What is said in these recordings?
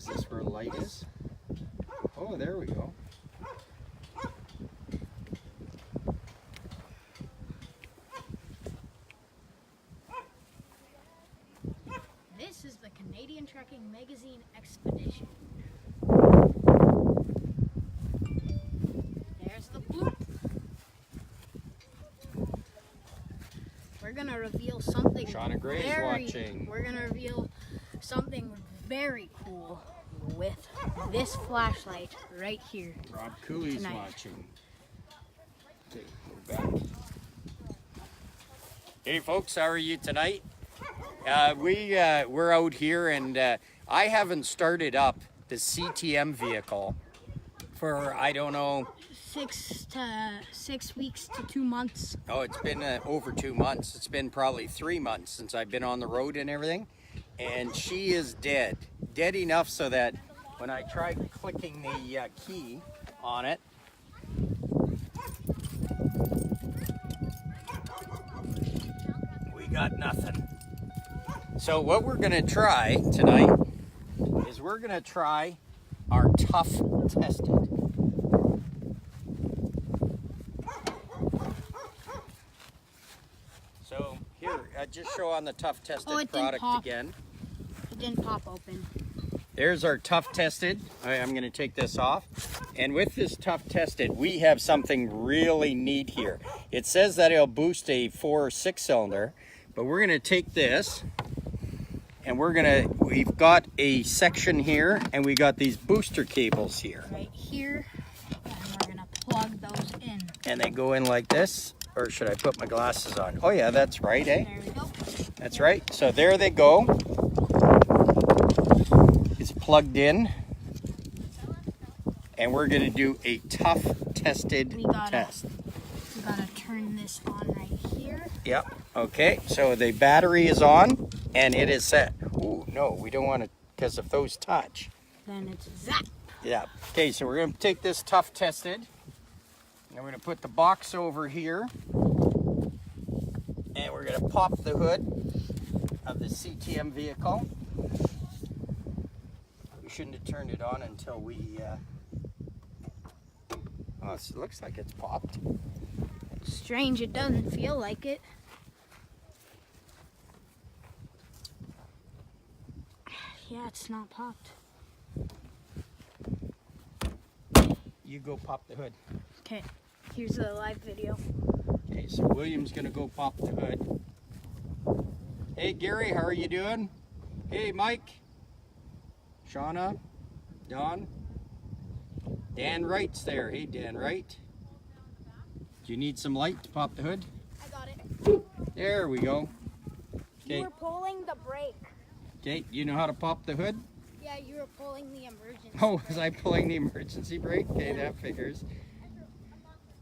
this where the light is? Oh, there we go. This is the Canadian Trucking Magazine Expedition. There's the bloop. We're gonna reveal something Shauna Gray's watching. We're gonna reveal something very cool with this flashlight right here. Rob Cooley's Tonight. watching. Okay, we're back. Hey folks, how are you tonight? We're out here, and I haven't started up the CTM vehicle for, I don't know, 6 weeks to 2 months. oh, it's been over 2 months. It's been probably 3 months since I've been on the road and everything. And she is dead. Dead enough so that when I tried clicking the key on it, we got nothing. So what we're gonna try tonight is we're gonna try our ToughTested. So here, just show on the ToughTested product again. It didn't pop open. There's our ToughTested. I'm going to take this off. And with this ToughTested, we have something really neat here. It says that it'll boost a 4 or 6 cylinder, but we're going to take this and we've got a section here, and we got these booster cables here. Right here, and we're going to plug those in. And they go in like this. Or should I put my glasses on? Oh yeah, that's right, eh? There we go. That's right. So there they go. It's plugged in. And we're going to do a ToughTested test. We gotta turn this on right here. Yep. Okay, so the battery is on and it is set. Ooh, no, we don't want to, because if those touch. Then it's zap. Yeah. Okay, so we're going to take this ToughTested. And we're going to put the box over here. And we're going to pop the hood of the CTM vehicle. We shouldn't have turned it on until we... Oh, it looks like it's popped. Strange, it doesn't feel like it. Yeah, it's not popped. You go pop the hood. Okay, here's the live video. Okay, so William's gonna go pop the hood. Hey Gary, how are you doing? Hey Mike, Shauna, Don, Dan Wright's there. Hey Dan Wright. Do you need some light to pop the hood? I got it. There we go. You Okay. were pulling the brake. Okay, you know how to pop the hood? Yeah, you were pulling the emergency. Oh, was I pulling the emergency brake? Okay, that figures.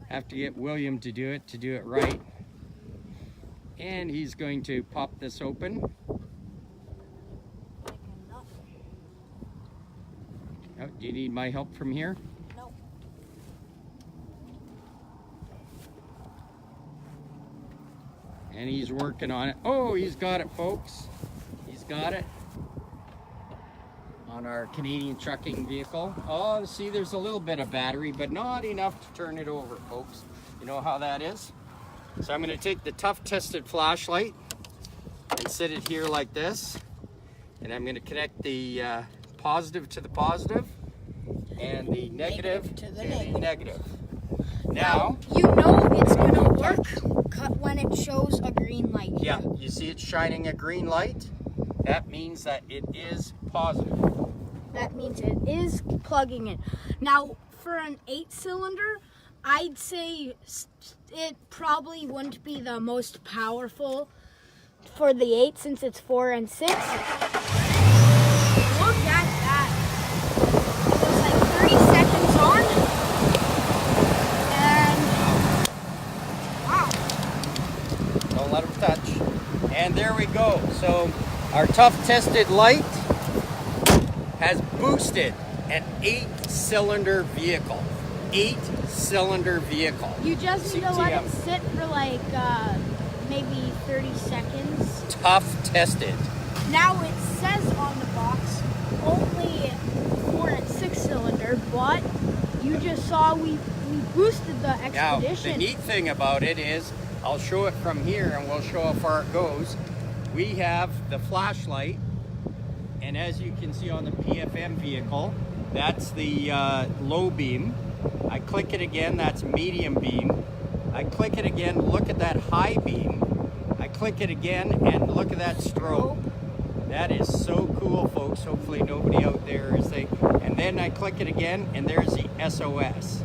Have to get William to do it right. And he's going to pop this open. Oh, do you need my help from here? No. And he's working on it. Oh, he's got it, folks. He's got it. On our Canadian trucking vehicle. Oh, see, there's a little bit of battery, but not enough to turn it over, folks. You know how that is? So I'm going to take the ToughTested flashlight and set it here like this. And I'm going to connect the positive to the positive and the negative to the negative. Now, you know it's gonna work when it shows a green light. Yeah, you see it shining a green light? That means that it is positive. That means it is plugging in. Now, for an 8-cylinder, I'd say it probably wouldn't be the most powerful for the 8 since it's 4 and 6. Look at that. It was like 30 seconds on. And wow. Don't let them touch. And there we go. So our ToughTested light has boosted an 8-cylinder vehicle. 8-cylinder vehicle. You just need to let it CTM. sit for like maybe 30 seconds. ToughTested. Now it says on the box only saw we boosted the Now, expedition. the neat thing about it is, I'll show it from here and we'll show how far it goes. We have the flashlight, and as you can see on the PFM vehicle, that's the low beam. I click it again, that's medium beam. I click it again, look at that high beam. I click it again and look at that strobe. That is so cool, folks. Hopefully nobody out there is saying. And then I click it again and there's the SOS.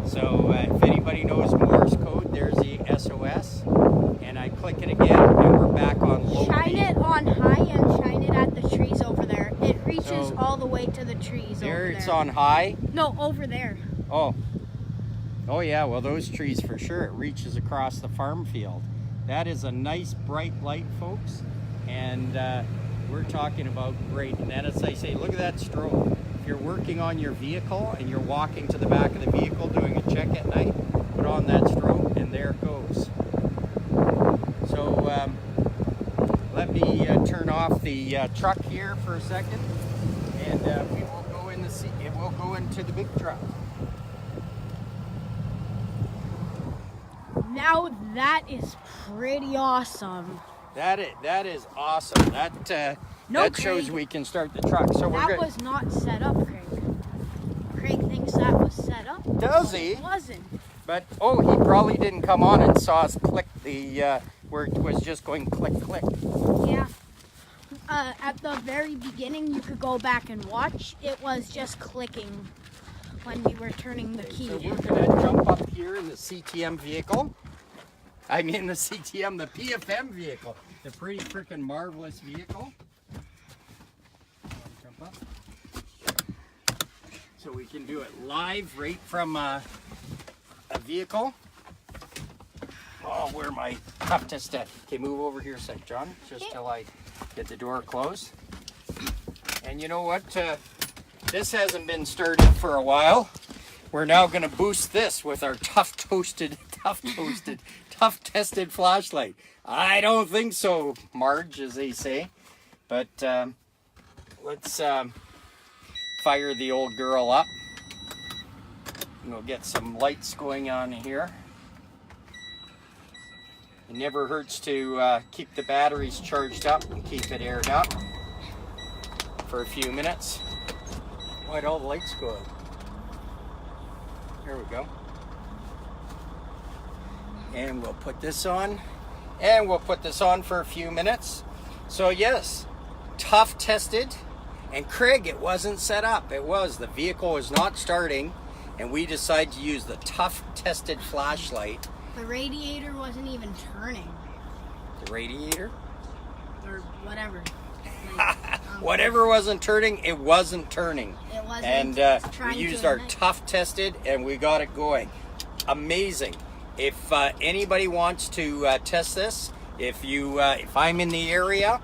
So if anybody knows Morse code, there's the SOS. And I click it again and we're back on low beam. Shine it on high and shine it at the trees over there. It reaches all the way to the trees There over there. it's on high. No, over there. Oh. Oh yeah, well those trees for sure. It reaches across the farm field. That is a nice bright light, folks. And we're talking about great. And then as I say, look at that strobe. If you're working on your vehicle and you're walking to the back of the vehicle doing a check at night, put on that strobe and there it goes. So let me turn off the truck here for a second, and we will go in the seat. It will go into the big truck. Now that is pretty awesome. That is awesome. That shows Craig. we can start the truck. So we're That good. was not set up, Craig. Craig thinks that was set up. Does he? It wasn't. But oh, he probably didn't come on and saw us click the where it was just going click click. Yeah. At the very beginning, you could go back and watch. It was just clicking when we were turning the key. So we're gonna jump up here in the CTM vehicle. I mean the CTM, the PFM vehicle, the pretty freaking marvelous vehicle. Jump up. So we can do it live right from a vehicle. Oh, where my ToughTested. Okay, move over here a sec, John, just till I get the door closed. And you know what? This hasn't been started for a while. We're now going to boost this with our ToughTested flashlight. I don't think so, Marge, as they say. But let's fire the old girl up. And we'll get some lights going on here. It never hurts to keep the batteries charged up and keep it aired up for a few minutes. Why'd all the lights go out? There we go. And we'll put this on. And we'll put this on for a few minutes. So yes, ToughTested. And Craig, it wasn't set up. It was. The vehicle was not starting. And we decided to use the ToughTested flashlight. The radiator wasn't even turning. The radiator? Or whatever. Whatever wasn't turning, it wasn't turning. It wasn't. And trying we used to our ignite. ToughTested and we got it going. Amazing. If anybody wants to test this, if I'm in the area,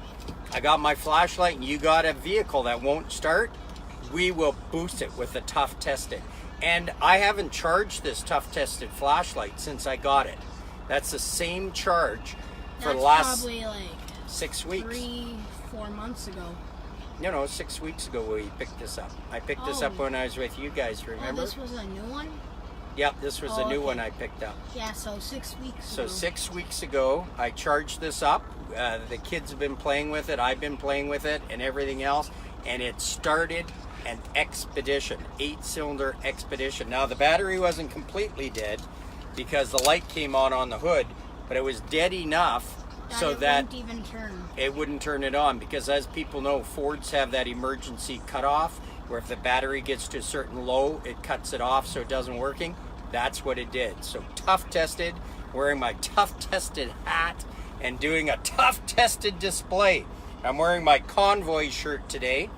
I got my flashlight and you got a vehicle that won't start, we will boost it with the ToughTested. And I haven't charged this ToughTested flashlight since I got it. That's the same charge for the last probably like 6 weeks. 3-4 months ago. No, 6 weeks ago we picked this up. I picked this up when I was with you guys, remember? Oh, this was a new one? Yep, this was a new okay. one I picked up. Yeah, so 6 weeks So ago. 6 weeks ago, I charged this up. The kids have been playing with it. I've been playing with it and everything else. And it started an expedition, 8-cylinder expedition. Now, the battery wasn't completely dead because the light came on the hood, but it was dead enough so that it wouldn't even turn. it wouldn't turn it on, because as people know, Fords have that emergency cutoff where if the battery gets to a certain low, it cuts it off so it doesn't working. That's what it did. So ToughTested, wearing my ToughTested hat and doing a ToughTested display. I'm wearing my Convoy shirt today,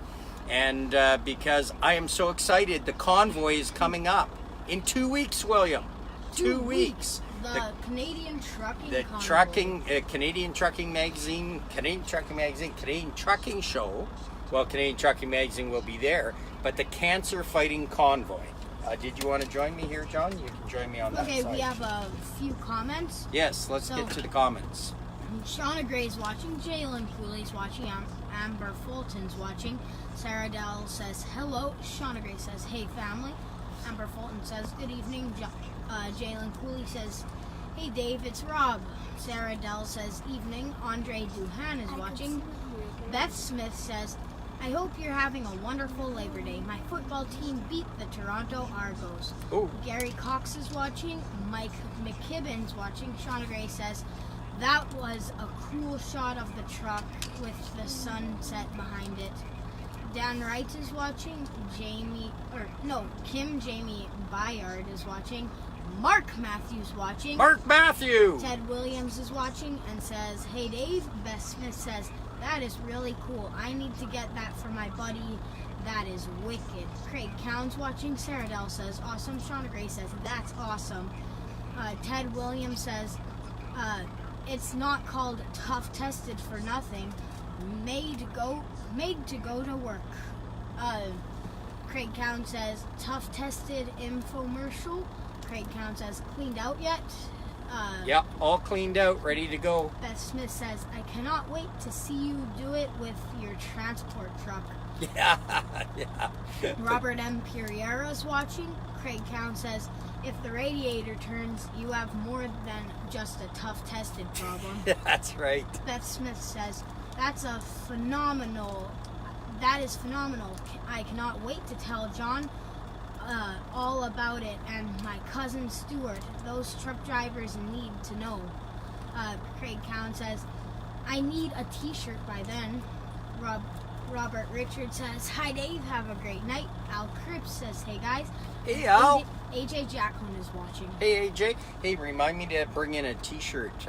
and because I am so excited, the Convoy is coming up in 2 weeks, William. 2 weeks. The Canadian Trucking The Convoy. Canadian Trucking Magazine, Canadian Trucking Show. Well, Canadian Trucking Magazine will be there, but the Cancer Fighting Convoy. Did you want to join me here, John? You can join me on that side. Okay, we have a few comments. Yes, let's get to the comments. Shauna Gray's watching, Jalen Cooley's watching, Amber Fulton's watching, Sarah Dell says hello, Shauna Gray says hey family, Amber Fulton says, good evening. Jalen Cooley says, hey Dave, it's Rob. Sarah Dell says, evening. Andre Duhan is watching. Beth Smith says, I hope you're having a wonderful Labor Day. My football team beat the Toronto Argos. Ooh. Gary Cox is watching. Mike McKibben's watching. Shauna Gray says, that was a cool shot of the truck with the sunset behind it. Dan Wright is watching. Kim Jamie Bayard is watching. Mark Matthews watching. Mark Matthew! Ted Williams is watching and says, hey Dave. Beth Smith says, that is really cool. I need to get that for my buddy. That is wicked. Craig Cown's watching. Sarah Dell says, awesome. Shauna Gray says, that's awesome. Ted Williams says, it's not called ToughTested for nothing. Made to go to work. Craig Cowan says, ToughTested infomercial. Craig Cowan says, cleaned out yet? Yep, all cleaned out, ready to go. Beth Smith says, I cannot wait to see you do it with your transport truck. Yeah. Robert M. Pereira's watching. Craig Cowan says, if the radiator turns, you have more than just a ToughTested problem. That's right. Beth Smith says, that is phenomenal. I cannot wait to tell John all about it and my cousin Stuart. Those truck drivers need to know. Craig Cowan says, I need a t-shirt by then. Robert Richard says, hi Dave, have a great night. Al Cripps says, hey guys. Hey Al. AJ Jacqueline is watching. Hey AJ. Hey, remind me to bring in a t-shirt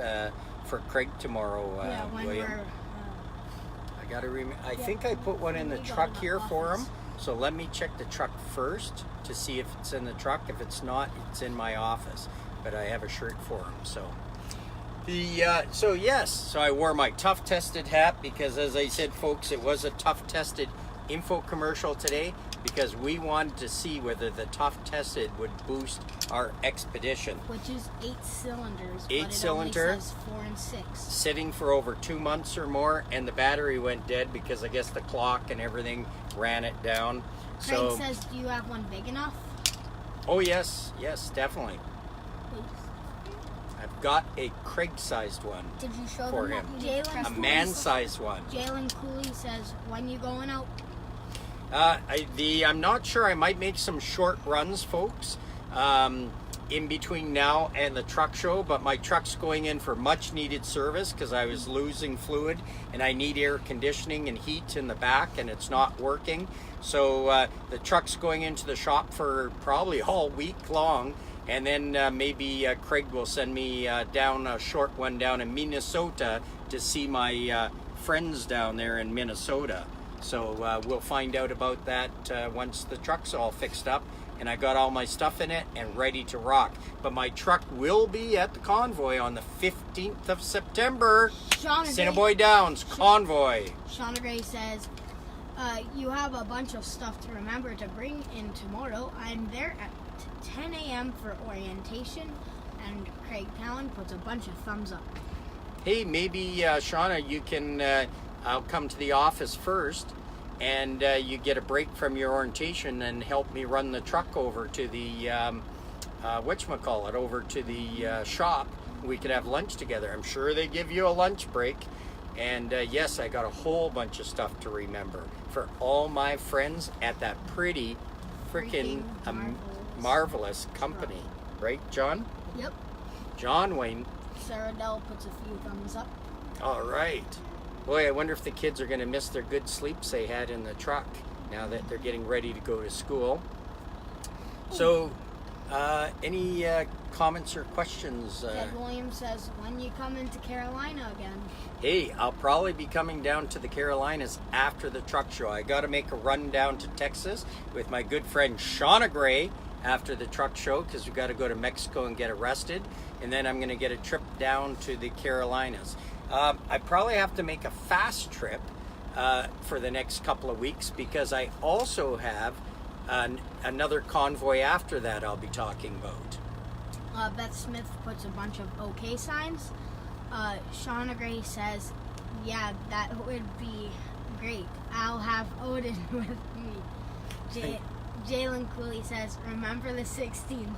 for Craig tomorrow, when William. I Yeah. think I put one in the We got truck in the here for him. office. So let me check the truck first to see if it's in the truck. If it's not, it's in my office. But I have a shirt for him. So so I wore my ToughTested hat because, as I said, folks, it was a ToughTested info commercial today because we wanted to see whether the ToughTested would boost our expedition. Which is 8 cylinders. 8 cylinder. But it only says 4 and 6. Sitting for over 2 months or more, and the battery went dead because I guess the clock and everything ran it down. Craig says, do you have one big enough? Oh yes, definitely. Please. I've got a Craig-sized one. Did you show For them him. that? A man-sized one. Jalen Cooley says, when you going out? I'm not sure. I might make some short runs, folks, in between now and the truck show, but my truck's going in for much needed service because I was losing fluid and I need air conditioning and heat in the back and it's not working. So the truck's going into the shop for probably all week long, and then maybe Craig will send me down a short one down in Minnesota to see my friends down there in Minnesota. So we'll find out about that once the truck's all fixed up and I got all my stuff in it and ready to rock. But my truck will be at the convoy on the 15th of September. Assiniboia Downs Convoy. Shauna Gray says, you have a bunch of stuff to remember to bring in tomorrow. I'm there at 10 a.m. for orientation. And Craig Cowan puts a bunch of thumbs up. Hey, maybe Shauna, you can, I'll come to the office first and you get a break from your orientation and help me run the truck over to the, over to the shop. We could have lunch together. I'm sure they give you a lunch break. And yes, I got a whole bunch of stuff to remember for all my friends at that pretty, freaking marvelous company. Right, John? Yep. John Wayne. Sarah Dell puts a few thumbs up. All right. Boy, I wonder if the kids are going to miss their good sleeps they had in the truck now that they're getting ready to go to school. So, any comments or questions? Ted Williams says, when you come into Carolina again? Hey, I'll probably be coming down to the Carolinas after the truck show. I got to make a run down to Texas with my good friend Shauna Gray after the truck show because we got to go to Mexico and get arrested. And then I'm going to get a trip down to the Carolinas. I probably have to make a fast trip for the next couple of weeks because I also have another convoy after that I'll be talking about. Beth Smith puts a bunch of OK signs. Shauna Gray says, yeah, that would be great. I'll have Odin with me. Jalen Cooley says, remember the 16th.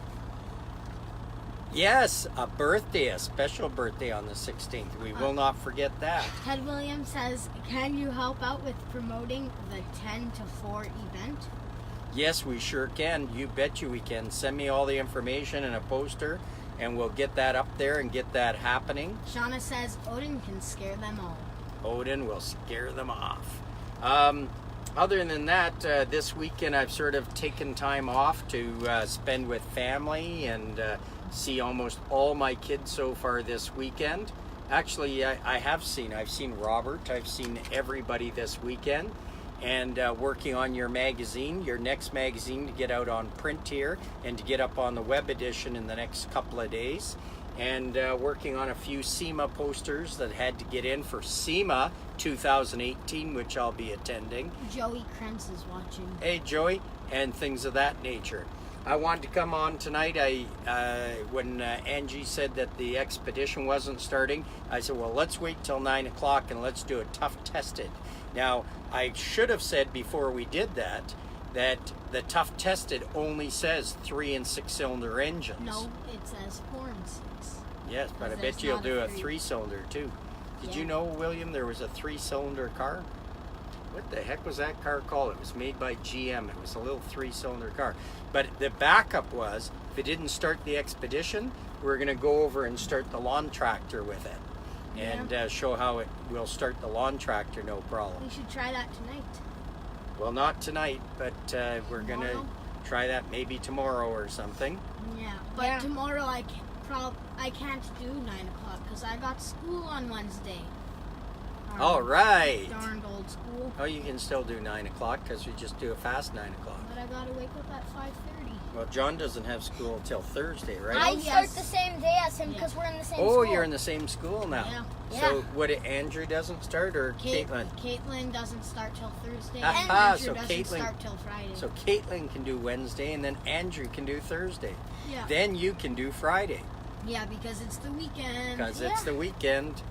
Yes, a birthday, a special birthday on the 16th. We will not forget that. Ted Williams says, can you help out with promoting the 10 to 4 event? Yes, we sure can. You bet you we can. Send me all the information and a poster, and we'll get that up there and get that happening. Shauna says, Odin can scare them all. Odin will scare them off. Other than that, this weekend I've sort of taken time off to spend with family and see almost all my kids so far this weekend. Actually, I've seen Robert, I've seen everybody this weekend, and working on your magazine, your next magazine to get out on print here and to get up on the web edition in the next couple of days. And working on a few SEMA posters that had to get in for SEMA 2018, which I'll be attending. Joey Krentz is watching. Hey, Joey, and things of that nature. I wanted to come on tonight. When Angie said that the expedition wasn't starting, I said, well, let's wait till 9 o'clock and let's do a ToughTested. Now, I should have said before we did that the ToughTested only says 3 and 6 cylinder engines. No, it says 4 and 6. Yes, but I bet you'll do a 3-cylinder too. Did you know, William, there was a 3-cylinder car? What the heck was that car called? It was made by GM. It was a little 3-cylinder car. But the backup was, if it didn't start the expedition, we're going to go over and start the lawn tractor with it. And show how it will start the lawn tractor, no problem. We should try that tonight. Well, not tonight, but we're going to try that maybe tomorrow or something. Yeah, but tomorrow I can't do 9 o'clock because I got school on Wednesday. All right. Darned old school. Oh, you can still do 9 o'clock because we just do a fast 9 o'clock. But I gotta wake up at 5:30. Well, John doesn't have school till Thursday, right? I start the same day as him because we're in the same school. Oh, you're in the same school now. Yeah. So, what, Andrew doesn't start or Caitlin? Caitlin doesn't start till Thursday. Aha, And Andrew so doesn't Caitlin- start till Friday. So, Caitlin can do Wednesday and then Andrew can do Thursday. Yeah. Then you can do Friday Yeah, because it's the weekend. because it's the weekend.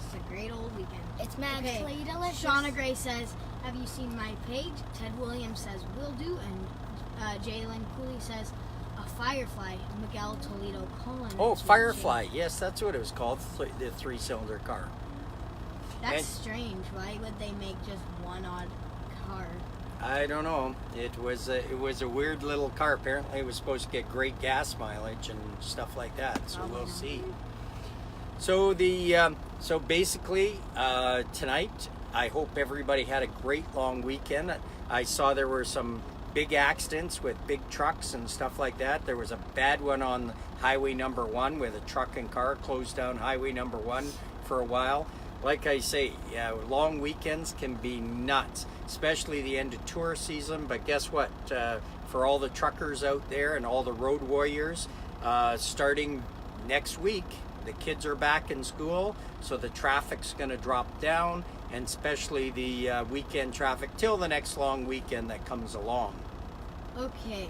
It's a great old weekend. It's magically delicious. Shauna Gray says, have you seen my page? Ted Williams says, will do. And Jalen Cooley says, a Firefly. Miguel Toledo Cullen. Oh, is Firefly. watching. Yes, that's what it was called, the 3-cylinder car. That's And- strange. Why would they make just one odd car? I don't know. It was a weird little car. Apparently, it was supposed to get great gas mileage and stuff like that. So we'll see. So so basically tonight, I hope everybody had a great long weekend. I saw there were some big accidents with big trucks and stuff like that. There was a bad one on Highway number 1 with a truck and car closed down Highway number 1 for a while. Like I say, long weekends can be nuts, especially the end of tourist season. But guess what? For all the truckers out there and all the road warriors, starting next week, the kids are back in school, so the traffic's going to drop down, and especially the weekend traffic till the next long weekend that comes along. Okay.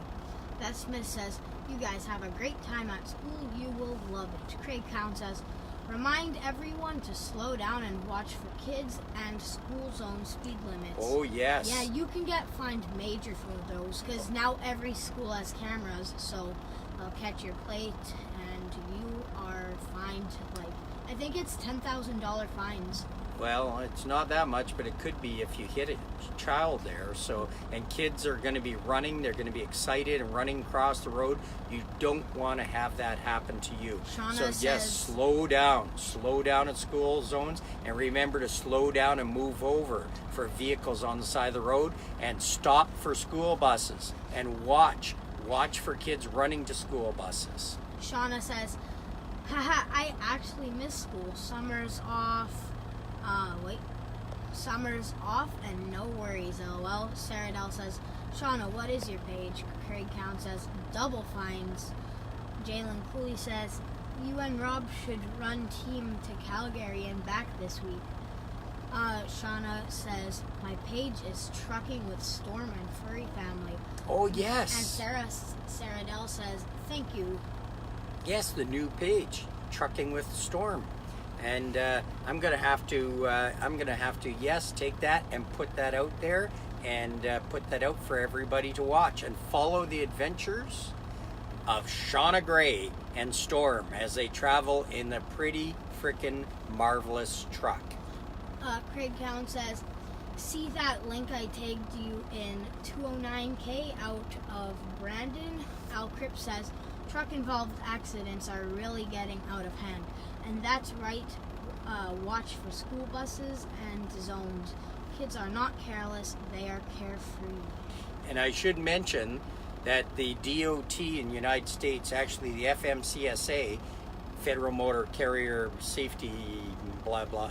Beth Smith says, you guys have a great time at school. You will love it. Craig Cowan says, remind everyone to slow down and watch for kids and school zone speed limits. Oh, yes. Yeah, you can get fined major for those because now every school has cameras, so they'll catch your plate and you are fined, like, I think it's $10,000 fines. Well, it's not that much, but it could be if you hit a child there. So, and kids are going to be running, they're going to be excited and running across the road. You don't want to have that happen to you. Shauna So says, yes, slow down at school zones, and remember to slow down and move over for vehicles on the side of the road, and stop for school buses and watch for kids running to school buses. Shauna says, haha, I actually miss school. Summer's off. Summer's off and no worries, lol. Sarah Dell says, Shauna, what is your page? Craig Count says, double fines. Jalen Cooley says, you and Rob should run team to Calgary and back this week. Shauna says, my page is Trucking with Storm and Furry Family. Oh, yes. And Sarah Dell says, thank you. Yes, the new page, Trucking with Storm. And I'm gonna have to yes, take that and put that out there and put that out for everybody to watch, and follow the adventures of Shauna Gray and Storm as they travel in the pretty freaking marvelous truck. Craig Cowan says, see that link I tagged you in 209K out of Brandon? Al Cripps says, truck-involved accidents are really getting out of hand. And that's right, watch for school buses and zones. Kids are not careless, they are carefree. And I should mention that the DOT in the United States, actually the FMCSA, Federal Motor Carrier Safety blah blah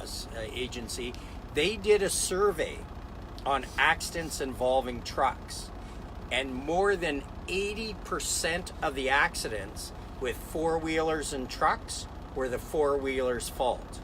agency, they did a survey on accidents involving trucks, and more than 80% of the accidents with four-wheelers and trucks were the four-wheelers' fault.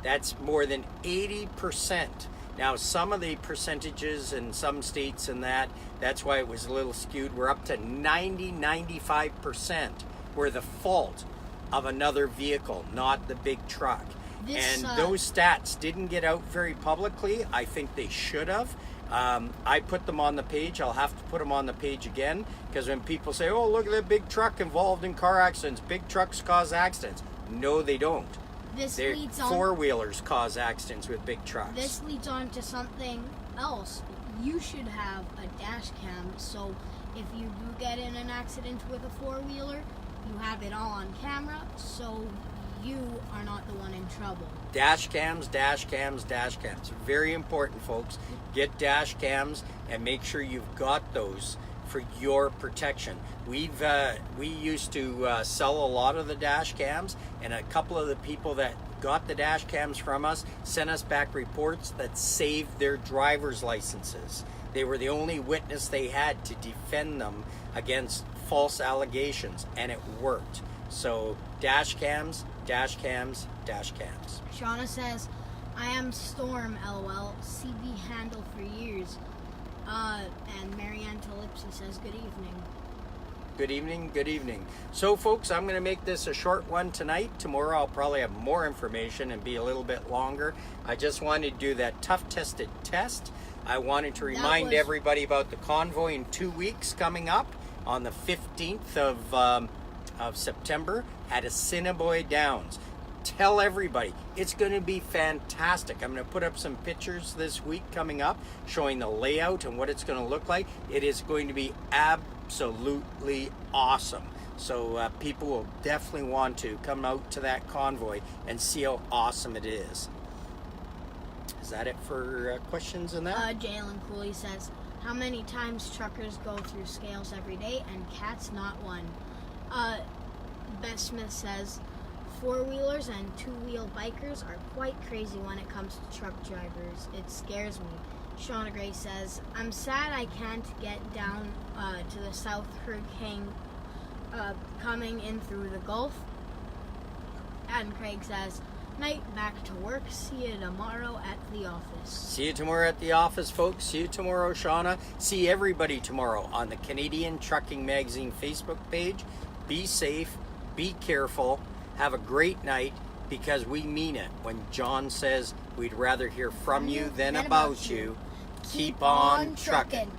That's more than 80%. Now, some of the percentages in some states and that's why it was a little skewed. We're up to 95% were the fault of another vehicle, not the big truck. Those stats didn't get out very publicly. I think they should have. I put them on the page. I'll have to put them on the page again, because when people say, oh, look at that big truck involved in car accidents, big trucks cause accidents. No, they don't. Four-wheelers cause accidents with big trucks. This leads on to something else. You should have a dash cam, so if you do get in an accident with a four-wheeler, you have it all on camera, so you are not the one in trouble. Dash cams, dash cams, dash cams. Very important, folks. Get dash cams and make sure you've got those for your protection. We used to sell a lot of the dash cams, and a couple of the people that got the dash cams from us sent us back reports that saved their driver's licenses. They were the only witness they had to defend them against false allegations, and it worked. So dash cams, dash cams, dash cams. Shauna says, I am Storm, LOL, CB handle for years. And Marianne Talipsy says, good evening. Good evening, good evening. So folks, I'm going to make this a short one tonight. Tomorrow I'll probably have more information and be a little bit longer. I just wanted to do that ToughTested test. I wanted to remind everybody about the convoy in 2 weeks coming up on the 15th of September at Assiniboia Downs. Tell everybody, it's going to be fantastic. I'm going to put up some pictures this week coming up showing the layout and what it's going to look like. It is going to be absolutely awesome. So people will definitely want to come out to that convoy and see how awesome it is. Is that it for questions in that? Jalen Cooley says, how many times truckers go through scales every day and cats not one? Beth Smith says, four-wheelers and two-wheel bikers are quite crazy when it comes to truck drivers. It scares me. Shauna Gray says, I'm sad I can't get down to the South Hurricane coming in through the Gulf. And Craig says, night, back to work. See you tomorrow at the office. See you tomorrow at the office, folks. See you tomorrow, Shauna. See everybody tomorrow on the Canadian Trucking Magazine Facebook page. Be safe. Be careful. Have a great night, because we mean it when John says we'd rather hear from you than about you. Keep on trucking.